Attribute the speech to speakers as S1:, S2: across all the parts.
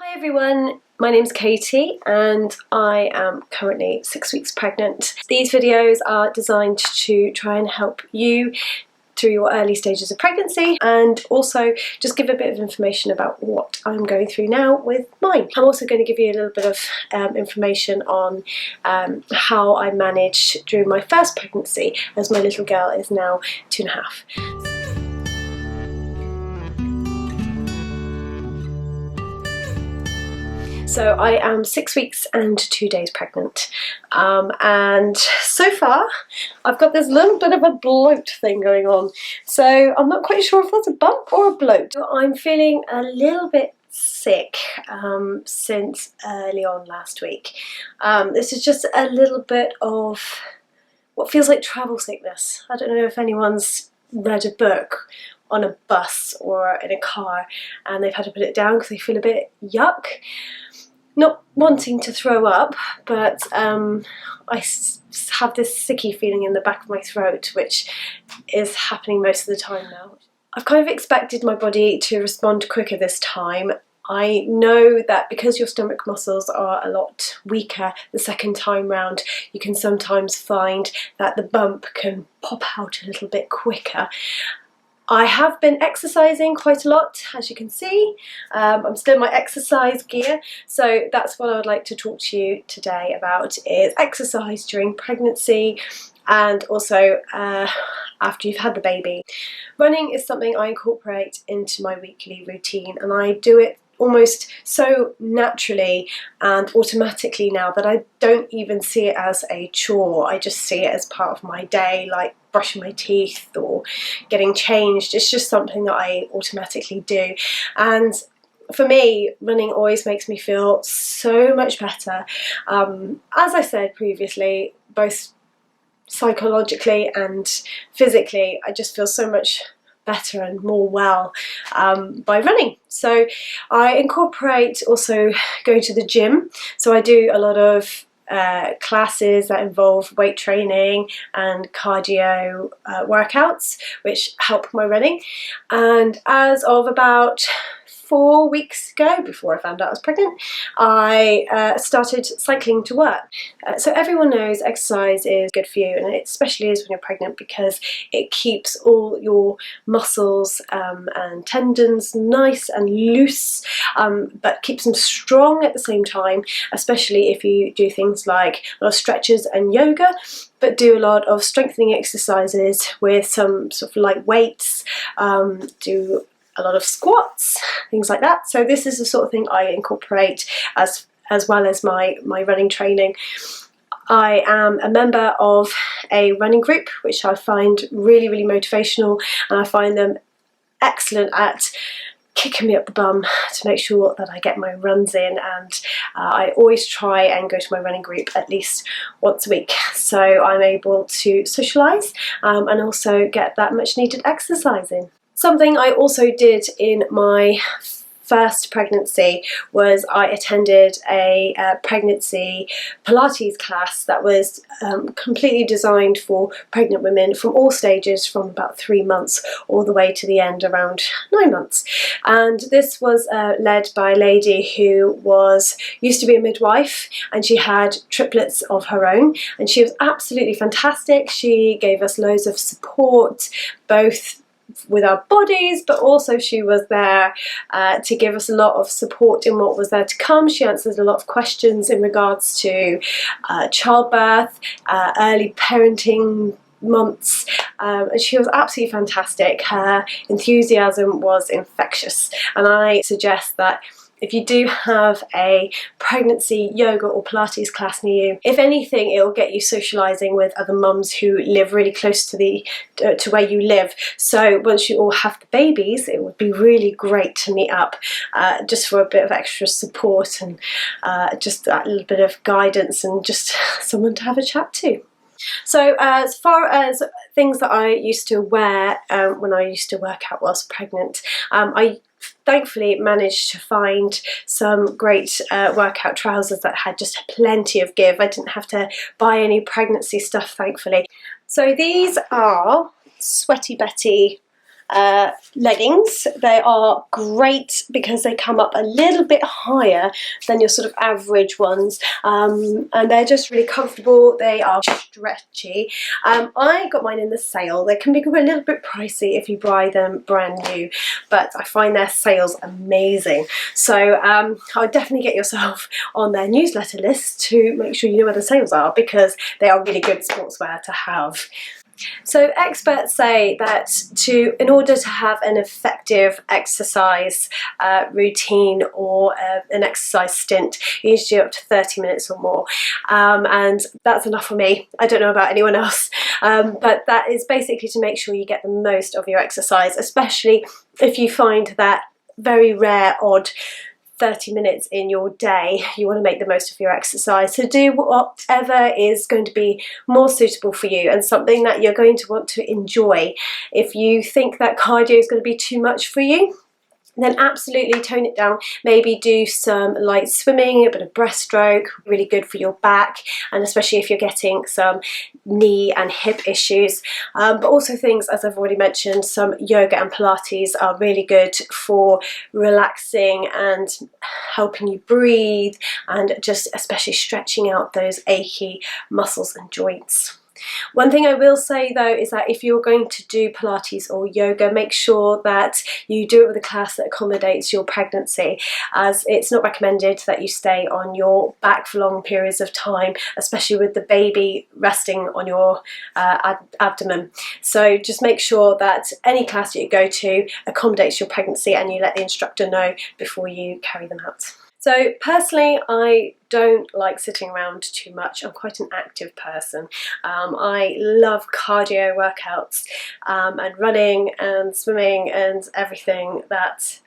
S1: Hi everyone, my name's Katie and I am currently 6 weeks pregnant. These videos are designed to try and help you through your early stages of pregnancy and also just give a bit of information about what I'm going through now with mine. I'm also going to give you a little bit of information on how I managed during my first pregnancy, as my little girl is now 2.5. So I am 6 weeks and 2 days pregnant, and so far I've got this little bit of a bloat thing going on, so I'm not quite sure if that's a bump or a bloat. I'm feeling a little bit sick since early on last week. This is just a little bit of what feels like travel sickness. I don't know if anyone's read a book on a bus or in a car and they've had to put it down because they feel a bit yuck. Not wanting to throw up, but I have this sicky feeling in the back of my throat, which is happening most of the time now. I've kind of expected my body to respond quicker this time. I know that because your stomach muscles are a lot weaker the second time round, you can sometimes find that the bump can pop out a little bit quicker. I have been exercising quite a lot, as you can see. I'm still in my exercise gear, so that's what I would like to talk to you today about, is exercise during pregnancy and also after you've had the baby. Running is something I incorporate into my weekly routine, and I do it almost so naturally and automatically now that I don't even see it as a chore. I just see it as part of my day, like brushing my teeth or getting changed. It's just something that I automatically do, and for me, running always makes me feel so much better. As I said previously, both psychologically and physically, I just feel so much better and more well by running. So I incorporate also going to the gym. So I do a lot of classes that involve weight training and cardio workouts, which help my running. And as of about 4 weeks ago, before I found out I was pregnant, I started cycling to work. So everyone knows exercise is good for you, and it especially is when you're pregnant because it keeps all your muscles and tendons nice and loose, but keeps them strong at the same time, especially if you do things like a lot of stretches and yoga, but do a lot of strengthening exercises with some sort of light weights, do a lot of squats, things like that. So this is the sort of thing I incorporate as well as my running training. I am a member of a running group, which I find really, really motivational, and I find them excellent at kicking me up the bum to make sure that I get my runs in, and I always try and go to my running group at least once a week, so I'm able to socialise and also get that much needed exercise in. Something I also did in my first pregnancy was I attended a pregnancy pilates class that was completely designed for pregnant women from all stages, from about 3 months all the way to the end around 9 months. And this was led by a lady who used to be a midwife, and she had triplets of her own, and she was absolutely fantastic. She gave us loads of support, both with our bodies, but also she was there to give us a lot of support in what was there to come. She answered a lot of questions in regards to childbirth, early parenting months, and she was absolutely fantastic. Her enthusiasm was infectious, and I suggest that if you do have a pregnancy yoga or Pilates class near you, if anything, it will get you socialising with other mums who live really close to where you live. So once you all have the babies, it would be really great to meet up just for a bit of extra support and just that little bit of guidance and just someone to have a chat to. So as far as things that I used to wear when I used to work out whilst pregnant, I thankfully managed to find some great workout trousers that had just plenty of give. I didn't have to buy any pregnancy stuff, thankfully. So these are Sweaty Betty leggings. They are great because they come up a little bit higher than your sort of average ones, and they're just really comfortable. They are stretchy. I got mine in the sale. They can be a little bit pricey if you buy them brand new, but I find their sales amazing. So I would definitely get yourself on their newsletter list to make sure you know where the sales are, because they are really good sportswear to have. So experts say that in order to have an effective exercise routine or an exercise stint, you need to do up to 30 minutes or more, and that's enough for me. I don't know about anyone else, but that is basically to make sure you get the most of your exercise, especially if you find that very rare odd 30 minutes in your day. You want to make the most of your exercise. So do whatever is going to be more suitable for you and something that you're going to want to enjoy. If you think that cardio is going to be too much for you, then absolutely tone it down. Maybe do some light swimming, a bit of breaststroke, really good for your back, and especially if you're getting some knee and hip issues. But also things, as I've already mentioned, some yoga and Pilates are really good for relaxing and helping you breathe, and just especially stretching out those achy muscles and joints. One thing I will say though is that if you're going to do Pilates or yoga, make sure that you do it with a class that accommodates your pregnancy, as it's not recommended that you stay on your back for long periods of time, especially with the baby resting on your abdomen. So just make sure that any class that you go to accommodates your pregnancy, and you let the instructor know before you carry them out. So personally, I don't like sitting around too much. I'm quite an active person. I love cardio workouts and running and swimming and everything that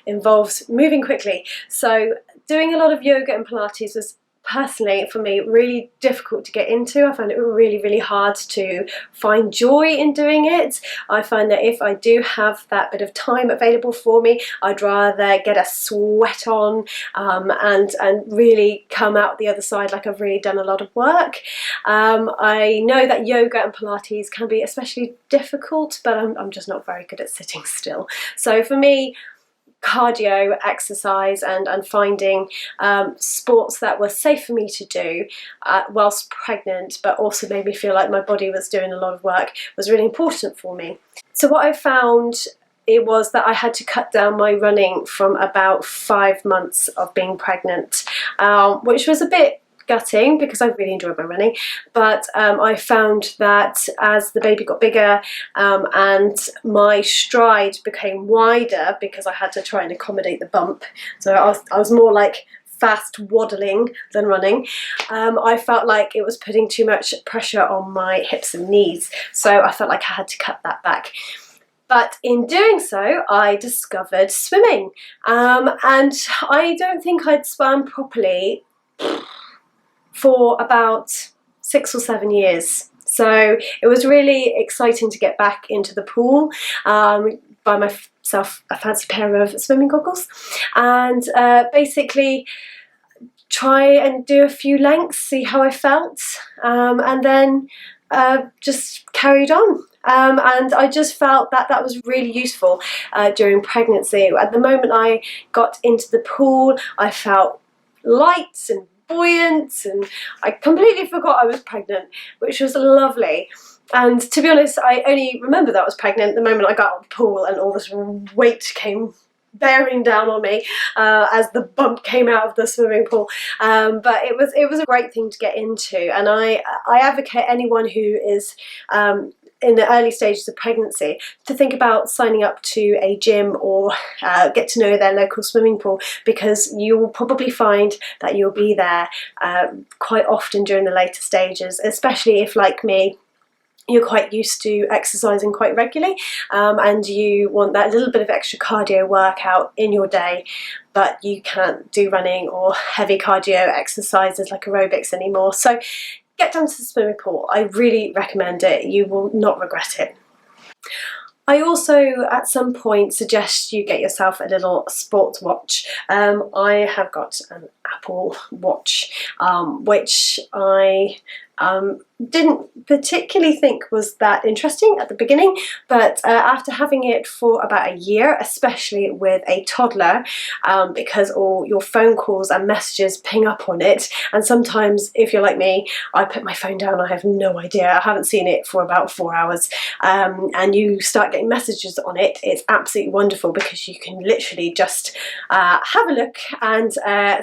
S1: involves moving quickly. So doing a lot of yoga and Pilates was personally for me really difficult to get into. I found it really, really hard to find joy in doing it. I find that if I do have that bit of time available for me, I'd rather get a sweat on and really come out the other side like I've really done a lot of work. I know that yoga and Pilates can be especially difficult, but I'm just not very good at sitting still. So for me, cardio exercise and finding sports that were safe for me to do whilst pregnant, but also made me feel like my body was doing a lot of work, was really important for me. So what I found, it was that I had to cut down my running from about 5 months of being pregnant, which was a bit gutting because I really enjoyed my running, but I found that as the baby got bigger and my stride became wider, because I had to try and accommodate the bump, so I was more like fast waddling than running, I felt like it was putting too much pressure on my hips and knees, so I felt like I had to cut that back. But in doing so, I discovered swimming, and I don't think I'd swam properly for about 6 or 7 years. So it was really exciting to get back into the pool, buy myself a fancy pair of swimming goggles, and basically try and do a few lengths, see how I felt, and then just carried on. And I just felt that that was really useful during pregnancy. At the moment I got into the pool, I felt light and buoyant, and I completely forgot I was pregnant, which was lovely. And to be honest, I only remember that I was pregnant the moment I got out of the pool and all this weight came bearing down on me as the bump came out of the swimming pool. But it was a great thing to get into, and I advocate anyone who is in the early stages of pregnancy to think about signing up to a gym or get to know their local swimming pool, because you will probably find that you'll be there quite often during the later stages, especially if, like me, you're quite used to exercising quite regularly and you want that little bit of extra cardio workout in your day, but you can't do running or heavy cardio exercises like aerobics anymore. So get down to the swimming pool. I really recommend it. You will not regret it. I also at some point suggest you get yourself a little sports watch. I have got an Apple Watch which I Didn't particularly think was that interesting at the beginning, but after having it for about a year, especially with a toddler, because all your phone calls and messages ping up on it, and sometimes if you're like me, I put my phone down, I have no idea, I haven't seen it for about 4 hours, and you start getting messages on it. It's absolutely wonderful because you can literally just have a look and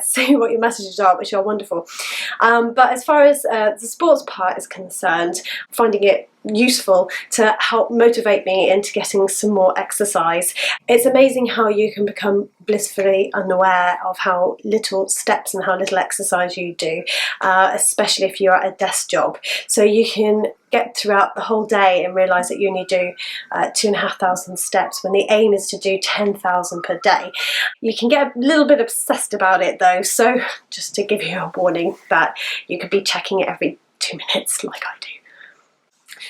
S1: see what your messages are, which are wonderful. But as far as the sports part is concerned, finding it useful to help motivate me into getting some more exercise. It's amazing how you can become blissfully unaware of how little steps and how little exercise you do, especially if you're at a desk job. So you can get throughout the whole day and realise that you only do 2,500 steps when the aim is to do 10,000 per day. You can get a little bit obsessed about it though, so just to give you a warning that you could be checking it every 2 minutes like I do.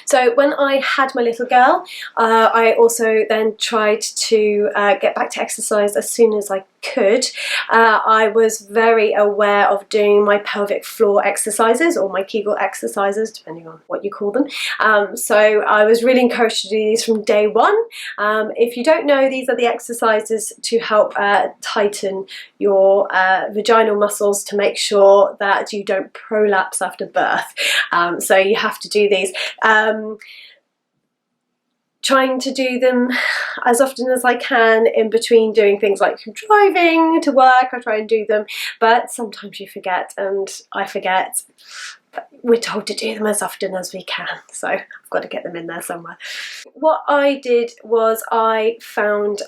S1: So when I had my little girl, I also then tried to get back to exercise as soon as I could. I was very aware of doing my pelvic floor exercises or my Kegel exercises, depending on what you call them. So I was really encouraged to do these from day one. If you don't know, these are the exercises to help tighten your vaginal muscles to make sure that you don't prolapse after birth. So you have to do these. Trying to do them as often as I can in between doing things like driving to work. I try and do them, but sometimes you forget, and I forget. But we're told to do them as often as we can, so I've got to get them in there somewhere. What I did was I found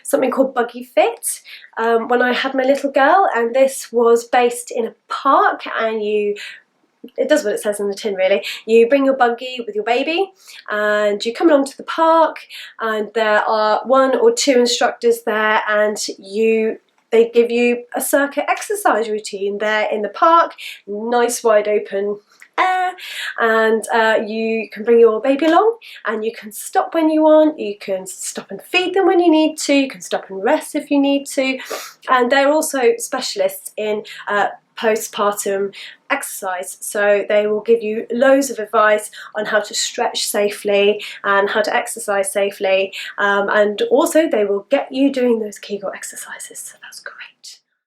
S1: something called buggy-fit when I had my little girl, and this was based in a park, and it does what it says in the tin really. You bring your buggy with your baby and you come along to the park, and there are 1 or 2 instructors there, and they give you a circuit exercise routine there in the park, nice wide open air, and you can bring your baby along and you can stop when you want, you can stop and feed them when you need to, you can stop and rest if you need to, and they're also specialists in postpartum exercise, so they will give you loads of advice on how to stretch safely and how to exercise safely, and also they will get you doing those Kegel exercises, so that's great.